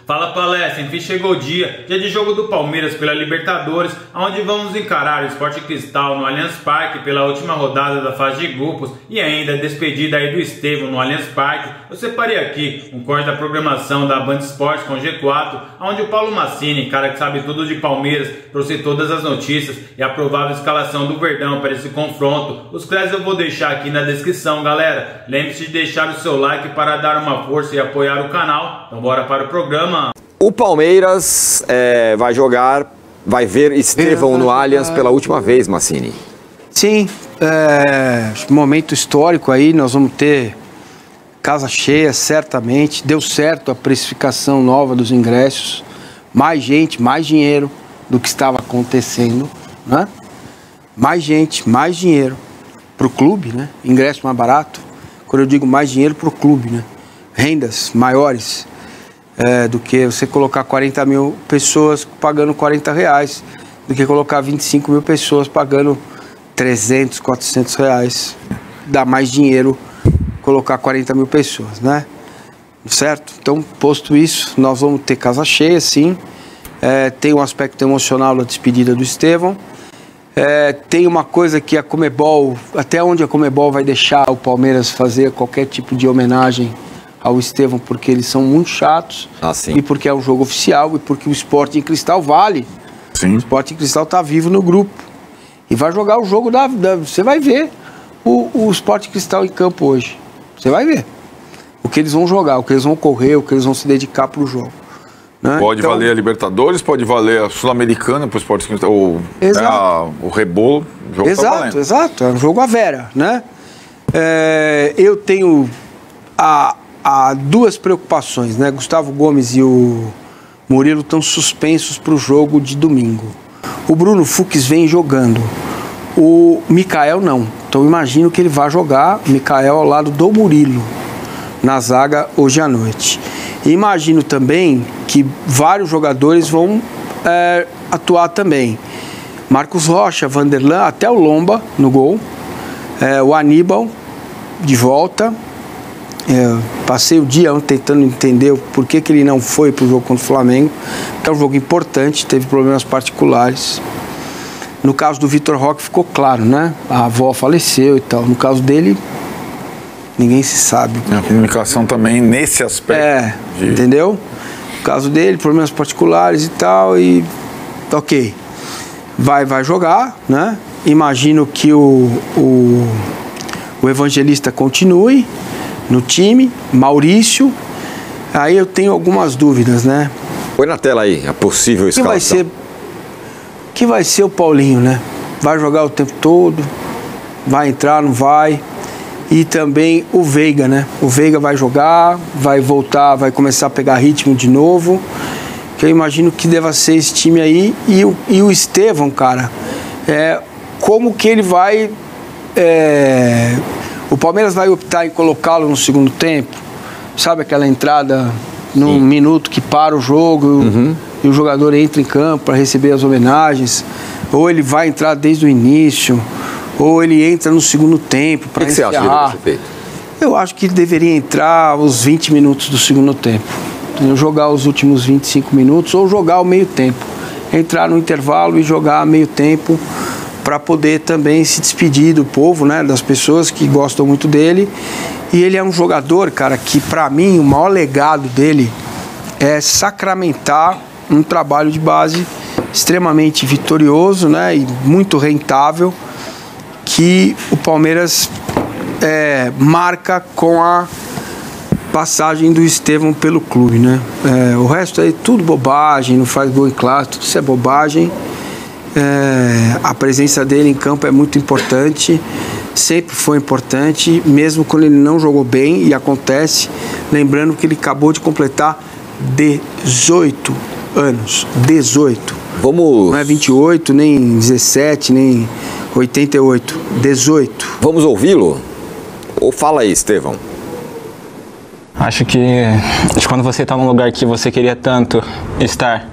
Fala palestra, enfim chegou o dia de jogo do Palmeiras pela Libertadores, onde vamos encarar o Sport Cristal no Allianz Parque pela última rodada da fase de grupos e ainda a despedida aí do Estevão no Allianz Parque. Eu separei aqui um corte da programação da Band Esportes com G4, onde o Paulo Massini, cara que sabe tudo de Palmeiras, trouxe todas as notícias e a provável escalação do Verdão para esse confronto. Os créditos eu vou deixar aqui na descrição, galera. Lembre-se de deixar o seu like para dar uma força e apoiar o canal. Então bora para o programa. O Palmeiras vai ver Estevão no Allianz pela última vez, Massini. Sim, momento histórico aí, nós vamos ter casa cheia, certamente. Deu certo a precificação nova dos ingressos. Mais gente, mais dinheiro do que estava acontecendo, né? Mais gente, mais dinheiro para o clube, né? Ingresso mais barato. Quando eu digo mais dinheiro para o clube, né? Rendas maiores. Do que você colocar 40 mil pessoas pagando R$40, do que colocar 25 mil pessoas pagando 300, 400 reais. Dá mais dinheiro colocar 40 mil pessoas, né? Certo? Então, posto isso, nós vamos ter casa cheia, sim. Tem um aspecto emocional da despedida do Estevão. Tem uma coisa que a Conmebol, até onde a Conmebol vai deixar o Palmeiras fazer qualquer tipo de homenagem ao Estevão, porque eles são muito chatos, e porque é um jogo oficial, e porque o Sporting Cristal vale. Sim. O Sporting Cristal está vivo no grupo e vai jogar o jogo você vai ver o Sporting Cristal em campo hoje. Você vai ver o que eles vão jogar, o que eles vão correr, o que eles vão se dedicar para o jogo, né? Pode valer a Libertadores, pode valer a Sul-Americana para o Sporting Cristal, ou o rebolo. O jogo exato, é um jogo à vera, né? Eu tenho há duas preocupações, né? Gustavo Gomes e o Murilo estão suspensos para o jogo de domingo. O Bruno Fux vem jogando. O Mikael não. Então imagino que ele vai jogar o Mikael ao lado do Murilo na zaga hoje à noite. E imagino também que vários jogadores vão atuar também. Marcos Rocha, Vanderlan, até o Lomba no gol. O Aníbal de volta. Passei o dia tentando entender por que ele não foi para o jogo contra o Flamengo, que é um jogo importante, teve problemas particulares. No caso do Vitor Roque ficou claro, né? A avó faleceu e tal. No caso dele, ninguém se sabe. A comunicação também nesse aspecto. Entendeu? No caso dele, problemas particulares e tal, e ok. Vai jogar, né? Imagino que o Evangelista continue no time, Maurício. Aí eu tenho algumas dúvidas, né? Põe na tela aí a possível escalação. Que vai ser o Paulinho, né? Vai jogar o tempo todo, vai entrar, não vai. E também o Veiga, né? O Veiga vai jogar, vai voltar, vai começar a pegar ritmo de novo. Que eu imagino que deva ser esse time aí. E o Estevão, cara, como que ele vai... O Palmeiras vai optar em colocá-lo no segundo tempo? Sabe aquela entrada num minuto que para o jogo e o jogador entra em campo para receber as homenagens? Ou ele vai entrar desde o início? Ou ele entra no segundo tempo para encerrar? O que você acha que deve ser feito? Eu acho que ele deveria entrar os 20 minutos do segundo tempo. Jogar os últimos 25 minutos ou jogar o meio tempo. Entrar no intervalo e jogar meio tempo, para poder também se despedir do povo, né, das pessoas que gostam muito dele. E ele é um jogador, cara, que para mim o maior legado dele é sacramentar um trabalho de base extremamente vitorioso, né, e muito rentável, que o Palmeiras marca com a passagem do Estevão pelo clube, né? O resto é tudo bobagem, não faz gol em clássico, tudo isso é bobagem. A presença dele em campo é muito importante, sempre foi importante, mesmo quando ele não jogou bem, e acontece, lembrando que ele acabou de completar 18 anos, 18. Não é 28, nem 17, nem 88, 18. Vamos ouvi-lo? Ou fala aí, Estevão. Acho que quando você está num lugar que você queria tanto estar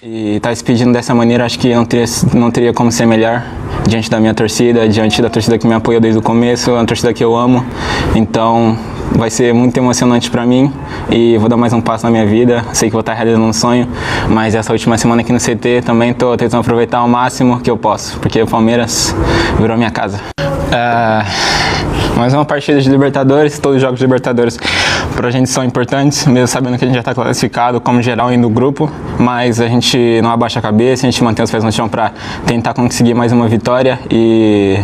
e tá se pedindo dessa maneira, acho que não teria como ser melhor diante da minha torcida, diante da torcida que me apoiou desde o começo, a torcida que eu amo. Então, vai ser muito emocionante para mim e vou dar mais um passo na minha vida. Sei que vou estar realizando um sonho, mas essa última semana aqui no CT também estou tentando aproveitar ao máximo que eu posso, porque o Palmeiras virou minha casa. Mais uma partida de Libertadores, todos os jogos de Libertadores pra gente são importantes, mesmo sabendo que a gente já está classificado como geral indo do grupo, mas a gente não abaixa a cabeça, a gente mantém os pés no chão para tentar conseguir mais uma vitória e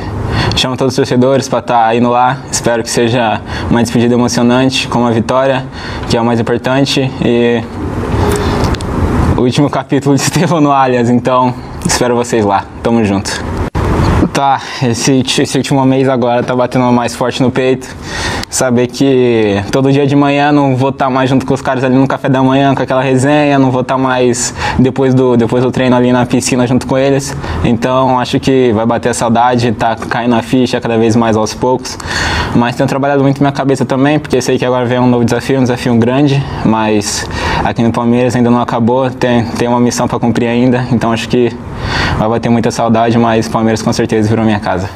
chamo todos os torcedores para estar indo lá. Espero que seja uma despedida emocionante com uma vitória, que é o mais importante, e o último capítulo de Estevão no Allianz, então espero vocês lá. Tamo junto. Tá, esse último mês agora tá batendo mais forte no peito. Saber que todo dia de manhã não vou estar mais junto com os caras ali no café da manhã, com aquela resenha, não vou estar mais depois do treino ali na piscina junto com eles. Então acho que vai bater a saudade, tá caindo a ficha cada vez mais aos poucos. Mas tenho trabalhado muito minha cabeça também, porque sei que agora vem um novo desafio, um desafio grande, mas aqui no Palmeiras ainda não acabou, tem uma missão para cumprir ainda, então acho que vai bater muita saudade, mas o Palmeiras com certeza virou minha casa.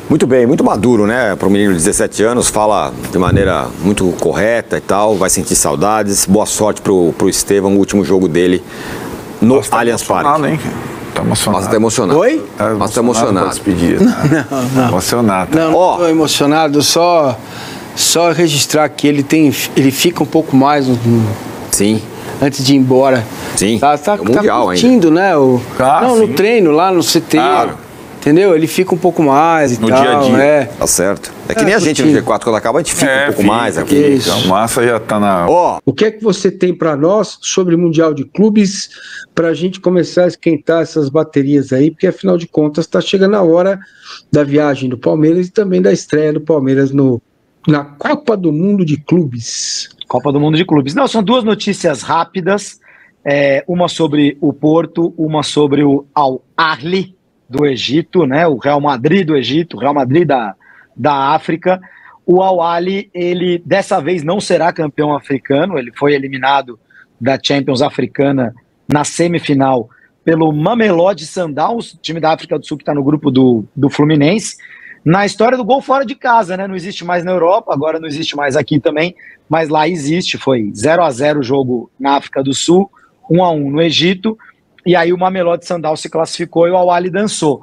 Muito bem, muito maduro, né? Para um menino de 17 anos, fala de maneira muito correta e tal, vai sentir saudades. Boa sorte pro Estevão, o último jogo dele no Allianz Parque. Hein? Tá emocionado. Mas tá emocionado. Oi? Mas tá emocionado. Despedir. Não. Emocionado. Não tô emocionado, só registrar que ele fica um pouco mais Sim. antes de ir embora. Sim. Tá mundial curtindo, né? sim. No treino, lá no CT. Claro. Entendeu? Ele fica um pouco mais e no tal. dia a dia. Tá certo. É que nem a gente no G4, quando acaba, a gente fica um pouco mais aqui. Isso. Então, Massa já tá na... O que é que você tem para nós sobre o Mundial de Clubes, para a gente começar a esquentar essas baterias aí, porque afinal de contas está chegando a hora da viagem do Palmeiras e também da estreia do Palmeiras na Copa do Mundo de Clubes. Copa do Mundo de Clubes. Não, são duas notícias rápidas, uma sobre o Porto, uma sobre o Al Ahly do Egito, né? O Real Madrid do Egito, o Real Madrid da África. O Al Ahly, ele dessa vez não será campeão africano, ele foi eliminado da Champions Africana na semifinal pelo Mamelodi Sundowns, time da África do Sul que está no grupo do Fluminense, na história do gol fora de casa, né? Não existe mais na Europa, agora não existe mais aqui também, mas lá existe, foi 0-0 o jogo na África do Sul, 1-1 no Egito, e aí o Mamelodi Sundowns se classificou e o Al Ahly dançou.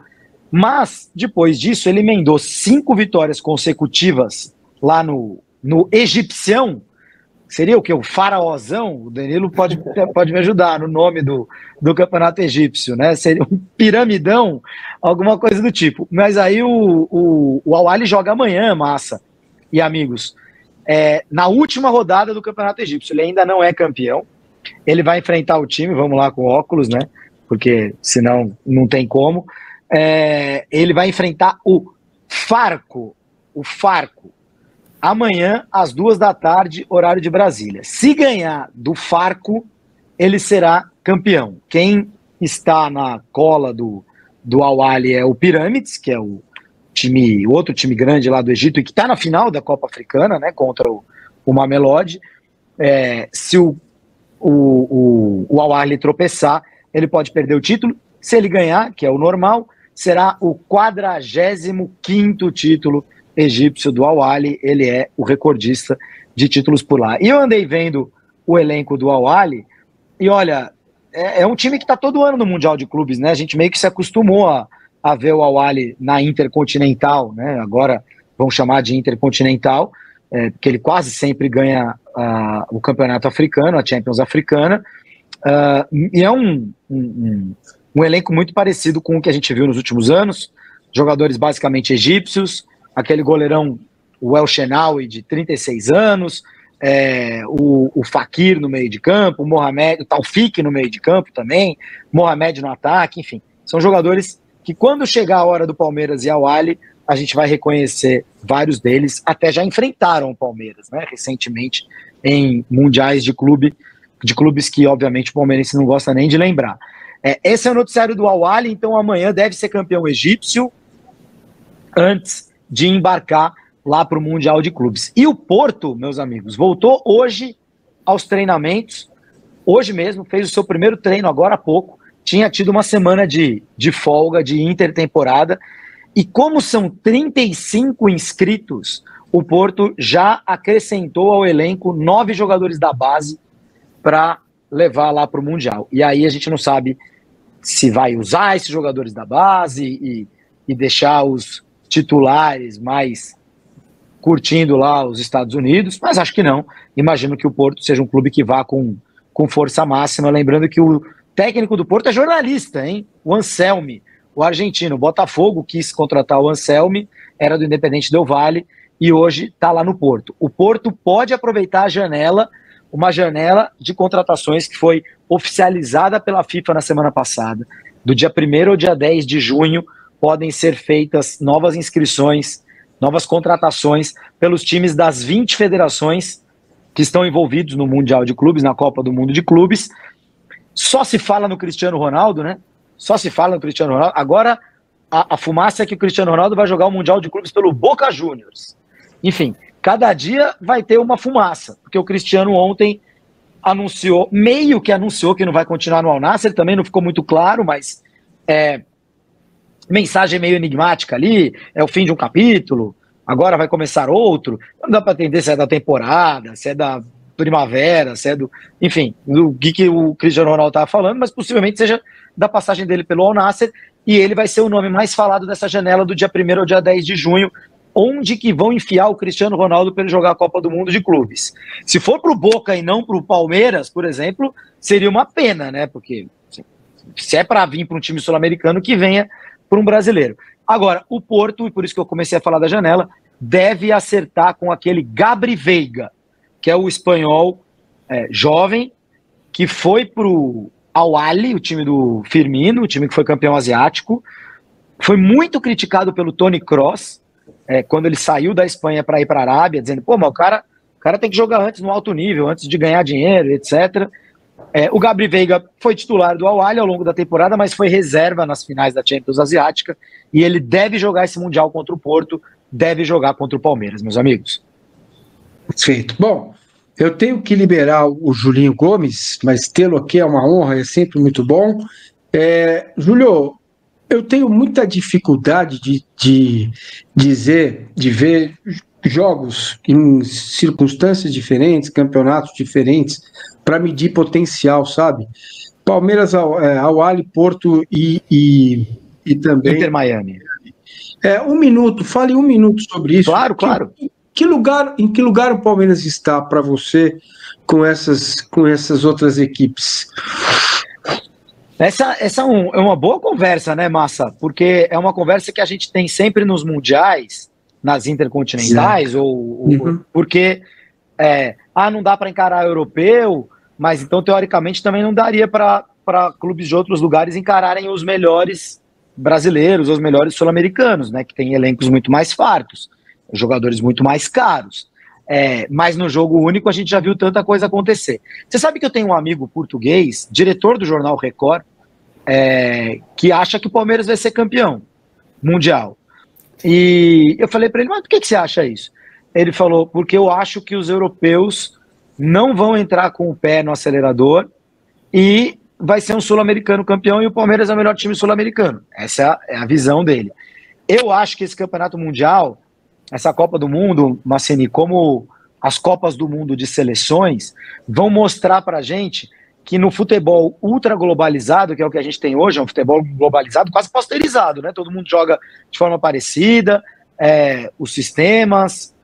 Mas, depois disso, ele emendou 5 vitórias consecutivas lá no Egipcião. Seria o quê? O Faraózão? O Danilo pode me ajudar no nome do campeonato egípcio, né? Seria um piramidão, alguma coisa do tipo. Mas aí o Al Ahly joga amanhã, massa. E amigos, na última rodada do campeonato egípcio, ele ainda não é campeão. Ele vai enfrentar o time, vamos lá com óculos, né? Porque senão não tem como. Ele vai enfrentar o Farco. Amanhã, às 14h, horário de Brasília. Se ganhar do Farco, ele será campeão. Quem está na cola do Al Ahly é o Pirâmides, que é o outro time grande lá do Egito, e que está na final da Copa Africana, né, contra o Mamelodi. Se o Al Ahly tropeçar, ele pode perder o título. Se ele ganhar, que é o normal, será o 45º título egípcio do Al Ahly. Ele é o recordista de títulos por lá. E eu andei vendo o elenco do Al Ahly e olha, é um time que está todo ano no Mundial de Clubes, né? A gente meio que se acostumou a ver o Al Ahly na Intercontinental, né? Agora vão chamar de Intercontinental, porque ele quase sempre ganha o campeonato africano, a Champions africana, e é um elenco muito parecido com o que a gente viu nos últimos anos, jogadores basicamente egípcios, aquele goleirão, o El Shenawi, de 36 anos, o Fakir no meio de campo, o Mohamed, o Taufik no meio de campo também, Mohamed no ataque, enfim, são jogadores que quando chegar a hora do Palmeiras e Al Ahly, a gente vai reconhecer vários deles, até já enfrentaram o Palmeiras, né, recentemente, em mundiais de clubes que, obviamente, o palmeirense não gosta nem de lembrar. Esse é o noticiário do Al Ahly, então amanhã deve ser campeão egípcio, antes de embarcar lá para o Mundial de Clubes. E o Porto, meus amigos, voltou hoje aos treinamentos, hoje mesmo, fez o seu primeiro treino agora há pouco, tinha tido uma semana de folga, de intertemporada, e como são 35 inscritos, o Porto já acrescentou ao elenco 9 jogadores da base para levar lá para o Mundial. E aí a gente não sabe se vai usar esses jogadores da base e deixar os titulares mais curtindo lá os Estados Unidos, mas acho que não. Imagino que o Porto seja um clube que vá com força máxima, lembrando que o técnico do Porto é jornalista, hein? O Anselmi, o argentino. O Botafogo quis contratar o Anselmi, era do Independente Del Valle, e hoje está lá no Porto. O Porto pode aproveitar a janela, uma janela de contratações que foi oficializada pela FIFA na semana passada. Do dia 1º ao dia 10 de junho, podem ser feitas novas inscrições, novas contratações pelos times das 20 federações que estão envolvidos no Mundial de Clubes, na Copa do Mundo de Clubes. Só se fala no Cristiano Ronaldo, né? Só se fala no Cristiano Ronaldo. Agora, a fumaça é que o Cristiano Ronaldo vai jogar o Mundial de Clubes pelo Boca Juniors. Enfim, cada dia vai ter uma fumaça, porque o Cristiano ontem anunciou, meio que anunciou que não vai continuar no Al Nassr, também não ficou muito claro, mas mensagem meio enigmática ali, é o fim de um capítulo, agora vai começar outro, não dá para entender se é da temporada, se é da primavera, se é do... Enfim, do que o Cristiano Ronaldo estava falando, mas possivelmente seja da passagem dele pelo Al Nassr, e ele vai ser o nome mais falado dessa janela do dia 1º ao dia 10 de junho, onde que vão enfiar o Cristiano Ronaldo para ele jogar a Copa do Mundo de Clubes. Se for para o Boca e não para o Palmeiras, por exemplo, seria uma pena, né? Porque se é para vir para um time sul-americano, que venha para um brasileiro. Agora, o Porto, e por isso que eu comecei a falar da janela, deve acertar com aquele Gabri Veiga, que é o espanhol jovem, que foi para o Al Ahly, o time do Firmino, o time que foi campeão asiático. Foi muito criticado pelo Toni Kroos, quando ele saiu da Espanha para ir para a Arábia, dizendo, pô, mas o cara tem que jogar antes no alto nível, antes de ganhar dinheiro, etc. O Gabri Veiga foi titular do Al Ahly ao longo da temporada, mas foi reserva nas finais da Champions Asiática, e ele deve jogar esse Mundial contra o Porto, deve jogar contra o Palmeiras, meus amigos. Perfeito. Bom, eu tenho que liberar o Julinho Gomes, mas tê-lo aqui é uma honra, é sempre muito bom. Júlio, eu tenho muita dificuldade de ver jogos em circunstâncias diferentes, campeonatos diferentes, para medir potencial, sabe? Palmeiras, Al Ahly, Porto e também... Inter Miami. Fale um minuto sobre isso. Claro. Em que lugar o Palmeiras está para você com essas outras equipes? Essa é uma boa conversa, né, Massa? Porque é uma conversa que a gente tem sempre nos mundiais, nas intercontinentais, porque não dá para encarar europeu, mas então, teoricamente, também não daria para clubes de outros lugares encararem os melhores brasileiros, os melhores sul-americanos, né, que tem elencos muito mais fartos, jogadores muito mais caros. Mas no jogo único a gente já viu tanta coisa acontecer. Você sabe que eu tenho um amigo português, diretor do jornal Record, que acha que o Palmeiras vai ser campeão mundial. E eu falei para ele, mas por que você acha isso? Ele falou, porque eu acho que os europeus não vão entrar com o pé no acelerador e vai ser um sul-americano campeão e o Palmeiras é o melhor time sul-americano. Essa é a visão dele. Eu acho que esse campeonato mundial, essa Copa do Mundo, Massini, como as Copas do Mundo de seleções, vão mostrar pra gente que no futebol ultra globalizado, que é o que a gente tem hoje, é um futebol globalizado, quase posterizado, né? Todo mundo joga de forma parecida, os sistemas,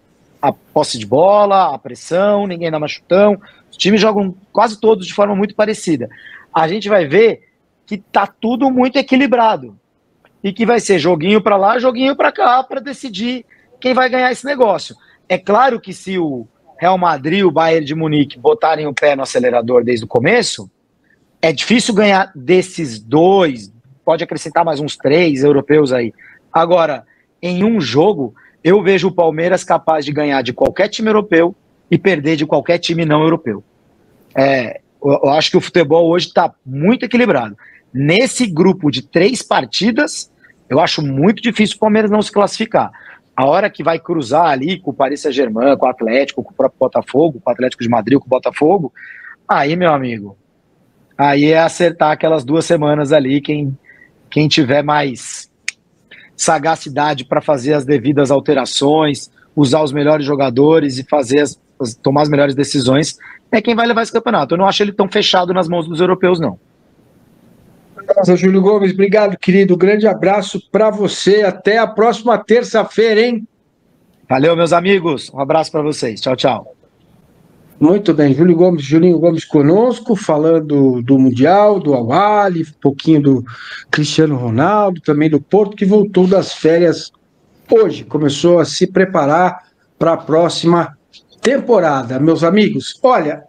a posse de bola, a pressão, ninguém dá mais chutão, os times jogam quase todos de forma muito parecida. A gente vai ver que tá tudo muito equilibrado e que vai ser joguinho pra lá, joguinho pra cá, pra decidir quem vai ganhar esse negócio. É claro que se o Real Madrid e o Bayern de Munique botarem o pé no acelerador desde o começo, é difícil ganhar desses dois, pode acrescentar mais uns 3 europeus aí. Agora, em um jogo, eu vejo o Palmeiras capaz de ganhar de qualquer time europeu e perder de qualquer time não europeu. Eu acho que o futebol hoje está muito equilibrado. Nesse grupo de 3 partidas, eu acho muito difícil o Palmeiras não se classificar. A hora que vai cruzar ali com o Paris Saint-Germain, com o Atlético, com o próprio Botafogo, com o Atlético de Madrid, com o Botafogo, aí, meu amigo, aí é acertar aquelas 2 semanas ali, quem tiver mais sagacidade para fazer as devidas alterações, usar os melhores jogadores e tomar as melhores decisões, é quem vai levar esse campeonato. Eu não acho ele tão fechado nas mãos dos europeus, não. Nossa, Júlio Gomes, obrigado, querido. Grande abraço para você. Até a próxima terça-feira, hein? Valeu, meus amigos. Um abraço para vocês. Tchau, tchau. Muito bem, Julinho Gomes conosco, falando do Mundial, do Al-Ahly, um pouquinho do Cristiano Ronaldo, também do Porto, que voltou das férias hoje, começou a se preparar para a próxima temporada. Meus amigos, olha,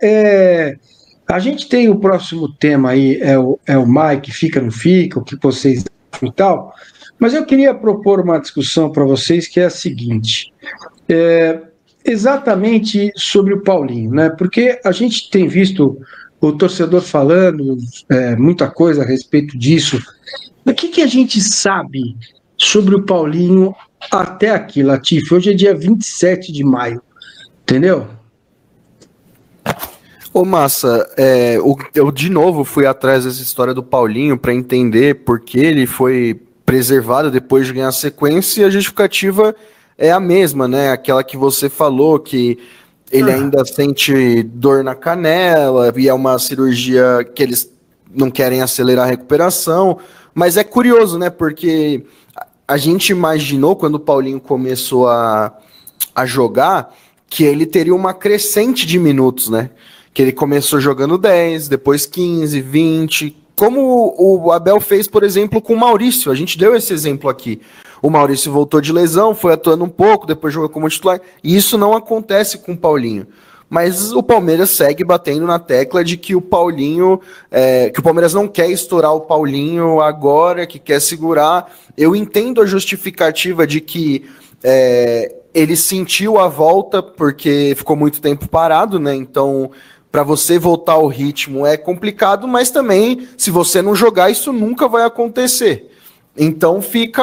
a gente tem o próximo tema aí, é o Mike, fica, não fica, o que vocês acham e tal, mas eu queria propor uma discussão para vocês que é a seguinte, exatamente sobre o Paulinho, né? Porque a gente tem visto o torcedor falando muita coisa a respeito disso. O que a gente sabe sobre o Paulinho até aqui, Latifi? Hoje é dia 27 de maio, entendeu? Ô Massa, eu de novo fui atrás dessa história do Paulinho para entender por que ele foi preservado depois de ganhar a sequência, e a justificativa é a mesma, né? Aquela que você falou, que ele ainda sente dor na canela, e é uma cirurgia que eles não querem acelerar a recuperação. Mas é curioso, né? Porque a gente imaginou, quando o Paulinho começou a jogar, que ele teria uma crescente de minutos, né? Que ele começou jogando 10, depois 15, 20, como o Abel fez, por exemplo, com o Maurício. A gente deu esse exemplo aqui. O Maurício voltou de lesão, foi atuando um pouco, depois jogou como titular, e isso não acontece com o Paulinho. Mas o Palmeiras segue batendo na tecla de que o Paulinho, que o Palmeiras não quer estourar o Paulinho agora, que quer segurar. Eu entendo a justificativa de que ele sentiu a volta porque ficou muito tempo parado, né? Então, para você voltar ao ritmo é complicado, mas também, se você não jogar, isso nunca vai acontecer. Então fica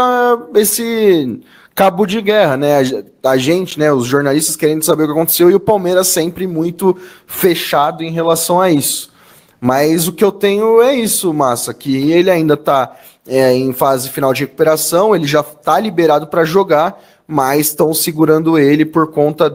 esse cabo de guerra, né? A gente, né, os jornalistas querendo saber o que aconteceu, e o Palmeiras sempre muito fechado em relação a isso. Mas o que eu tenho é isso, Massa, que ele ainda está em fase final de recuperação, ele já está liberado para jogar, mas estão segurando ele por conta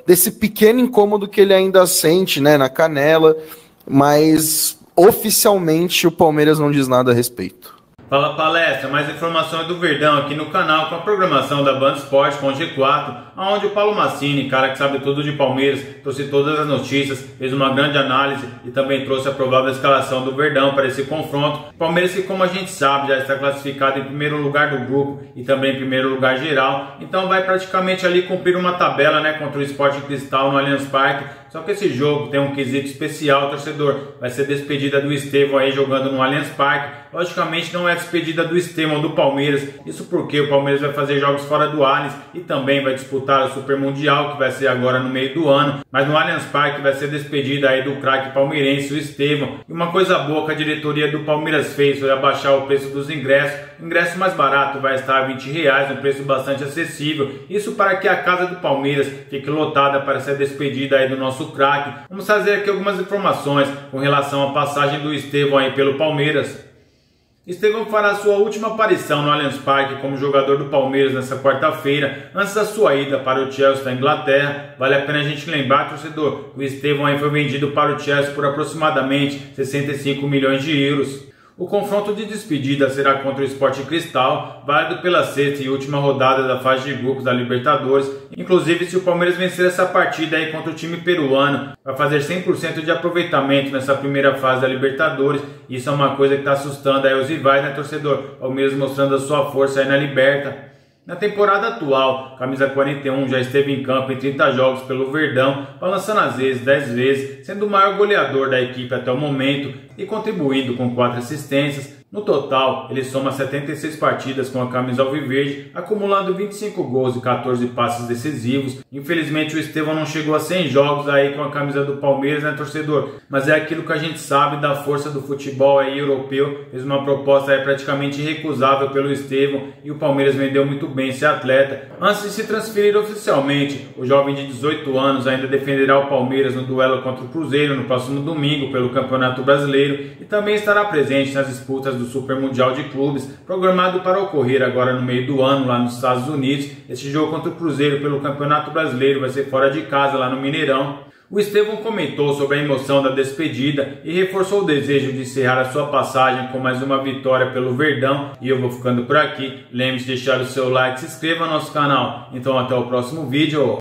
desse pequeno incômodo que ele ainda sente, né, na canela, mas oficialmente o Palmeiras não diz nada a respeito. Fala Palestra, mais informações do Verdão aqui no canal com a programação da Band Esporte com o G4, onde o Paulo Massini, cara que sabe tudo de Palmeiras, trouxe todas as notícias, fez uma grande análise e também trouxe a provável escalação do Verdão para esse confronto. Palmeiras que, como a gente sabe, já está classificado em primeiro lugar do grupo e também em primeiro lugar geral, então vai praticamente ali cumprir uma tabela, né, contra o Sport Cristal no Allianz Parque. Só que esse jogo tem um quesito especial, torcedor. Vai ser despedida do Estevão aí jogando no Allianz Parque. Logicamente não é despedida do Estevão do Palmeiras. Isso porque o Palmeiras vai fazer jogos fora do Allianz e também vai disputar o Super Mundial, que vai ser agora no meio do ano. Mas no Allianz Parque vai ser despedida aí do craque palmeirense, o Estevão. E uma coisa boa que a diretoria do Palmeiras fez foi abaixar o preço dos ingressos. O ingresso mais barato vai estar a R$20, um preço bastante acessível. Isso para que a casa do Palmeiras fique lotada para ser despedida aí do nosso craque. Vamos fazer aqui algumas informações com relação à passagem do Estevão aí pelo Palmeiras. Estevão fará sua última aparição no Allianz Parque como jogador do Palmeiras nesta quarta-feira, antes da sua ida para o Chelsea da Inglaterra. Vale a pena a gente lembrar, torcedor, o Estevão aí foi vendido para o Chelsea por aproximadamente 65 milhões de euros. O confronto de despedida será contra o Sport Cristal, válido pela sexta e última rodada da fase de grupos da Libertadores. Inclusive, se o Palmeiras vencer essa partida aí contra o time peruano, vai fazer 100% de aproveitamento nessa primeira fase da Libertadores. Isso é uma coisa que está assustando aí os rivais, né, torcedor? Palmeiras mostrando a sua força aí na Liberta. Na temporada atual, camisa 41 já esteve em campo em 30 jogos pelo Verdão, balançando as vezes 10 vezes, sendo o maior goleador da equipe até o momento e contribuindo com 4 assistências. No total, ele soma 76 partidas com a camisa alviverde, acumulando 25 gols e 14 passes decisivos. Infelizmente, o Estevão não chegou a 100 jogos aí com a camisa do Palmeiras, né, torcedor? Mas é aquilo que a gente sabe da força do futebol aí europeu. Fez uma proposta aí praticamente irrecusável pelo Estevão e o Palmeiras vendeu muito bem esse atleta. Antes de se transferir oficialmente, o jovem de 18 anos ainda defenderá o Palmeiras no duelo contra o Cruzeiro no próximo domingo pelo Campeonato Brasileiro e também estará presente nas disputas do do Super Mundial de Clubes, programado para ocorrer agora no meio do ano lá nos Estados Unidos. Esse jogo contra o Cruzeiro pelo Campeonato Brasileiro vai ser fora de casa lá no Mineirão. O Estevão comentou sobre a emoção da despedida e reforçou o desejo de encerrar a sua passagem com mais uma vitória pelo Verdão. E eu vou ficando por aqui. Lembre-se de deixar o seu like, se inscreva no nosso canal. Então até o próximo vídeo.